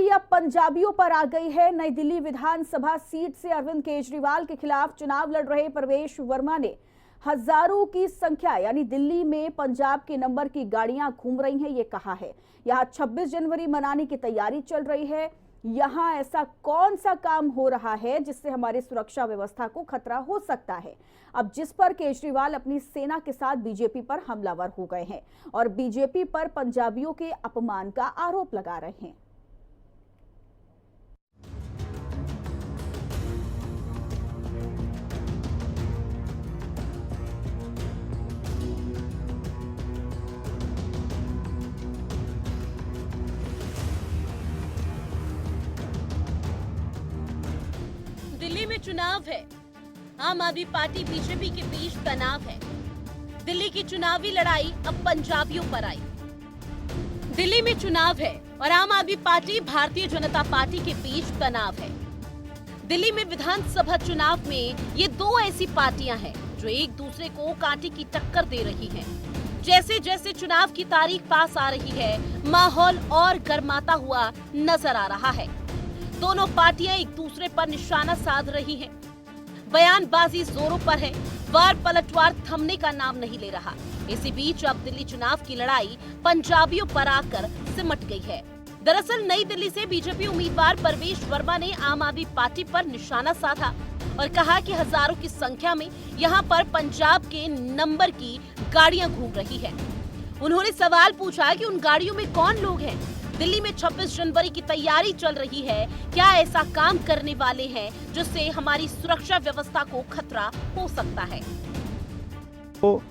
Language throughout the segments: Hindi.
दिल्ली अब पंजाबियों पर आ गई है। नई दिल्ली विधानसभा सीट से अरविंद केजरीवाल के खिलाफ चुनाव लड़ रहे प्रवेश वर्मा ने हजारों की संख्या यानी दिल्ली में पंजाब के नंबर की गाड़ियां घूम रही हैं, ये कहा है। यहां 26 जनवरी मनाने की तैयारी चल रही है। यहां ऐसा कौन सा काम हो रहा है जिससे हमारी सुरक्षा व्यवस्था को खतरा हो सकता है? अब जिस पर केजरीवाल अपनी सेना के साथ बीजेपी पर हमलावर हो गए हैं और बीजेपी पर पंजाबियों के अपमान का आरोप लगा रहे हैं। दिल्ली में चुनाव है। आम आदमी पार्टी बीजेपी के बीच तनाव है। दिल्ली की चुनावी लड़ाई अब पंजाबियों पर आई। दिल्ली में चुनाव है और आम आदमी पार्टी भारतीय जनता पार्टी के बीच तनाव है। दिल्ली में विधानसभा चुनाव में ये दो ऐसी पार्टियां हैं जो एक दूसरे को कांटे की टक्कर दे रही हैं। जैसे जैसे चुनाव की तारीख पास आ रही है, माहौल और गर्माता हुआ नजर आ रहा है। दोनों पार्टियां एक दूसरे पर निशाना साध रही हैं। बयानबाजी जोरों पर है, वार पलटवार थमने का नाम नहीं ले रहा। इसी बीच अब दिल्ली चुनाव की लड़ाई पंजाबियों पर आकर सिमट गई है। दरअसल नई दिल्ली से बीजेपी उम्मीदवार प्रवेश वर्मा ने आम आदमी पार्टी पर निशाना साधा और कहा कि हजारों की संख्या में यहां पर पंजाब के नंबर की गाड़ियां घूम रही है। उन्होंने सवाल पूछा कि उन गाड़ियों में कौन लोग हैं? दिल्ली में 26 जनवरी की तैयारी चल रही है। क्या ऐसा काम करने वाले हैं जिससे हमारी सुरक्षा व्यवस्था को खतरा हो सकता है? तो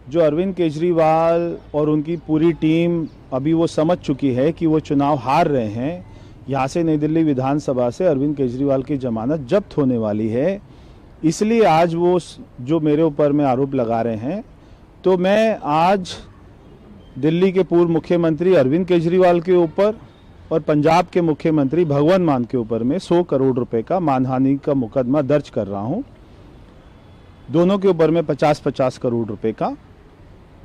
जो अरविंद केजरीवाल और उनकी पूरी टीम अभी वो समझ चुकी है कि वो चुनाव हार रहे हैं। यहाँ से नई दिल्ली विधानसभा से अरविंद केजरीवाल की जमानत जब्त होने वाली है, इसलिए आज वो जो मेरे ऊपर में आरोप लगा रहे हैं, तो मैं आज दिल्ली के पूर्व मुख्यमंत्री अरविंद केजरीवाल के ऊपर और पंजाब के मुख्यमंत्री भगवंत मान के ऊपर में 100 करोड़ रुपए का मानहानि का मुकदमा दर्ज कर रहा हूं। दोनों के ऊपर में 50-50 करोड़ रुपए का।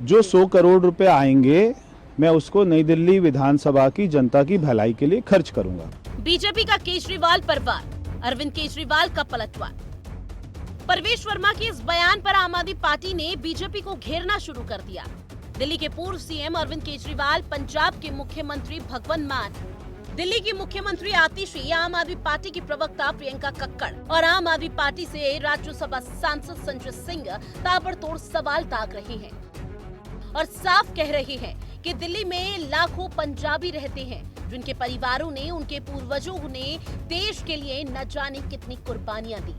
जो 100 करोड़ रुपए आएंगे मैं उसको नई दिल्ली विधानसभा की जनता की भलाई के लिए खर्च करूंगा। बीजेपी का केजरीवाल पर वार, अरविंद केजरीवाल का पलटवार। प्रवेश वर्मा के इस बयान पर आम आदमी पार्टी ने बीजेपी को घेरना शुरू कर दिया। दिल्ली के पूर्व सीएम अरविंद केजरीवाल, पंजाब के मुख्यमंत्री भगवंत मान, दिल्ली की मुख्यमंत्री आतिशी, आम आदमी पार्टी की प्रवक्ता प्रियंका कक्कड़ और आम आदमी पार्टी से राज्यसभा सांसद संजय सिंह ताबड़तोड़ सवाल दाग रहे हैं और साफ कह रहे हैं कि दिल्ली में लाखों पंजाबी रहते हैं जिनके परिवारों ने, उनके पूर्वजों ने देश के लिए न जाने कितनी कुर्बानियां दी।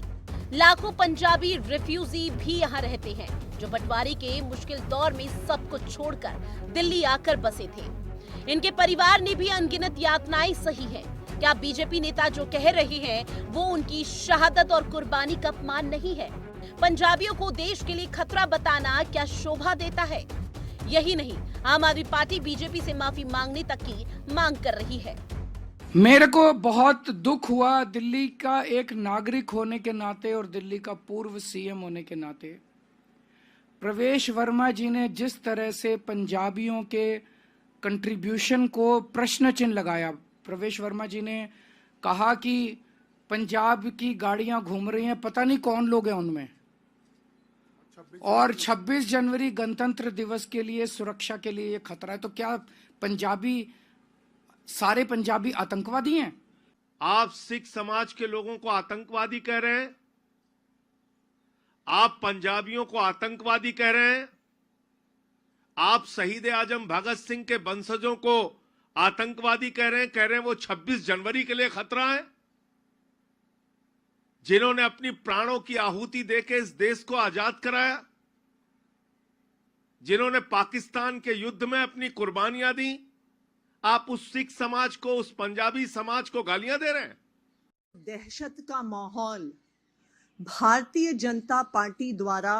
लाखों पंजाबी रिफ्यूजी भी यहाँ रहते हैं जो बंटवारे के मुश्किल दौर में सब कुछ छोड़कर दिल्ली आकर बसे थे। इनके परिवार ने भी अनगिनत यातनाएं सही है। क्या बीजेपी नेता जो कह रहे हैं वो उनकी शहादत और कुर्बानी का अपमान नहीं है? पंजाबियों को देश के लिए खतरा बताना क्या शोभा देता है? यही नहीं, आम आदमी पार्टी बीजेपी से माफी मांगने तक की मांग कर रही है। मेरे को बहुत दुख हुआ दिल्ली का एक नागरिक होने के नाते और दिल्ली का पूर्व सीएम होने के नाते। प्रवेश वर्मा जी ने जिस तरह से पंजाबियों के कंट्रीब्यूशन को प्रश्न चिन्ह लगाया। प्रवेश वर्मा जी ने कहा कि पंजाब की गाड़ियां घूम रही हैं, पता नहीं कौन लोग हैं उनमें, और 26 जनवरी गणतंत्र दिवस के लिए सुरक्षा के लिए ये खतरा है। तो क्या पंजाबी, सारे पंजाबी आतंकवादी हैं? आप सिख समाज के लोगों को आतंकवादी कह रहे हैं, आप पंजाबियों को आतंकवादी कह रहे हैं, आप शहीद आजम भगत सिंह के वंशजों को आतंकवादी कह रहे हैं वो 26 जनवरी के लिए खतरा है, जिन्होंने अपनी प्राणों की आहुति देके इस देश को आजाद कराया, जिन्होंने पाकिस्तान के युद्ध में अपनी कुर्बानियां दी। आप उस सिख समाज को, उस पंजाबी समाज को गालियां दे रहे हैं। दहशत का माहौल भारतीय जनता पार्टी द्वारा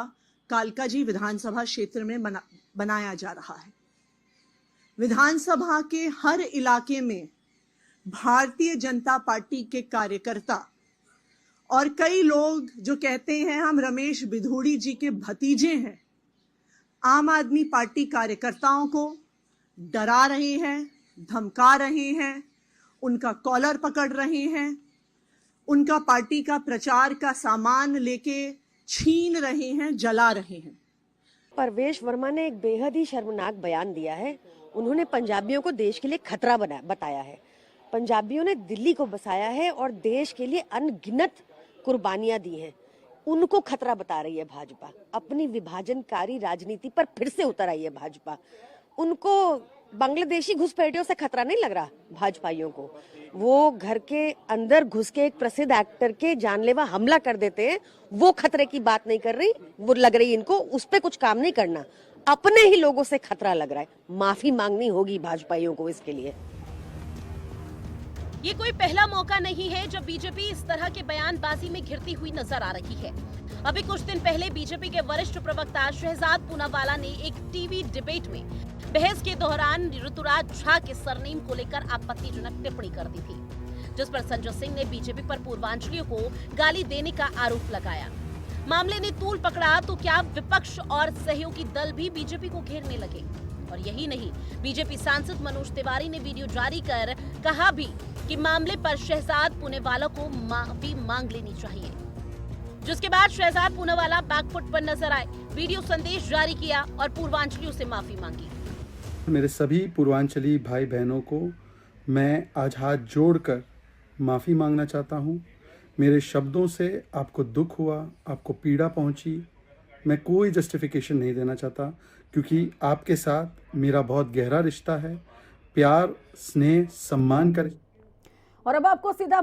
कालकाजी विधानसभा क्षेत्र में बनाया जा रहा है। विधानसभा के हर इलाके में भारतीय जनता पार्टी के कार्यकर्ता और कई लोग जो कहते हैं हम रमेश बिधूड़ी जी के भतीजे हैं, आम आदमी पार्टी कार्यकर्ताओं को डरा रहे हैं, धमका रहे हैं, उनका कॉलर पकड़ रहे हैं, उनका पार्टी का प्रचार का सामान लेके छीन रहे हैं, जला रहे हैं। परवेश वर्मा ने एक बेहद ही शर्मनाक बयान दिया है। उन्होंने पंजाबियों को देश के लिए खतरा बताया है। पंजाबियों ने दिल्ली को बसाया है और देश के लिए अनगिनत कुर्बानियां दी हैं। उनको खतरा बता रही है भाजपा। अपनी विभाजनकारी राजनीति पर फिर से उतर आई है भाजपा। उनको बांग्लादेशी घुसपैठियों से खतरा नहीं लग रहा भाजपाइयों को। वो घर के अंदर घुस के एक प्रसिद्ध एक्टर के जानलेवा हमला कर देते हैं, वो खतरे की बात नहीं कर रही। वो लग रही इनको उस पे कुछ काम नहीं करना, अपने ही लोगों से खतरा लग रहा है। माफी मांगनी होगी भाजपाइयों को इसके लिए। ये कोई पहला मौका नहीं है जब बीजेपी इस तरह के बयानबाजी में घिरती हुई नजर आ रही है। अभी कुछ दिन पहले बीजेपी के वरिष्ठ प्रवक्ता शहजाद पूनावाला ने एक टीवी डिबेट में बहस के दौरान ऋतुराज झा के सरनेम को लेकर आपत्तिजनक टिप्पणी कर दी थी, जिस पर संजय सिंह ने बीजेपी पर पूर्वांचलियों को गाली देने का आरोप लगाया। मामले ने तूल पकड़ा तो क्या विपक्ष और सहयोगी दल भी बीजेपी को घेरने लगे। और यही नहीं, बीजेपी सांसद मनोज तिवारी ने वीडियो जारी कर कहा भी कि मामले पर शहजाद पूनावाला को माफी मांग लेनी चाहिए। जिसके बाद शहजाद पूनावाला बैकफुट पर नजर आए, वीडियो संदेश जारी किया और पूर्वांचलियों से माफी मांगी। मेरे सभी पूर्वांचली भाई बहनों को मैं आज हाथ जोड़कर माफ़ी मांगना चाहता हूँ। मेरे शब्दों से आपको दुख हुआ, आपको पीड़ा पहुँची, मैं कोई जस्टिफिकेशन नहीं देना चाहता, क्योंकि आपके साथ मेरा बहुत गहरा रिश्ता है। प्यार, स्नेह, सम्मान करें। और अब आपको सीधा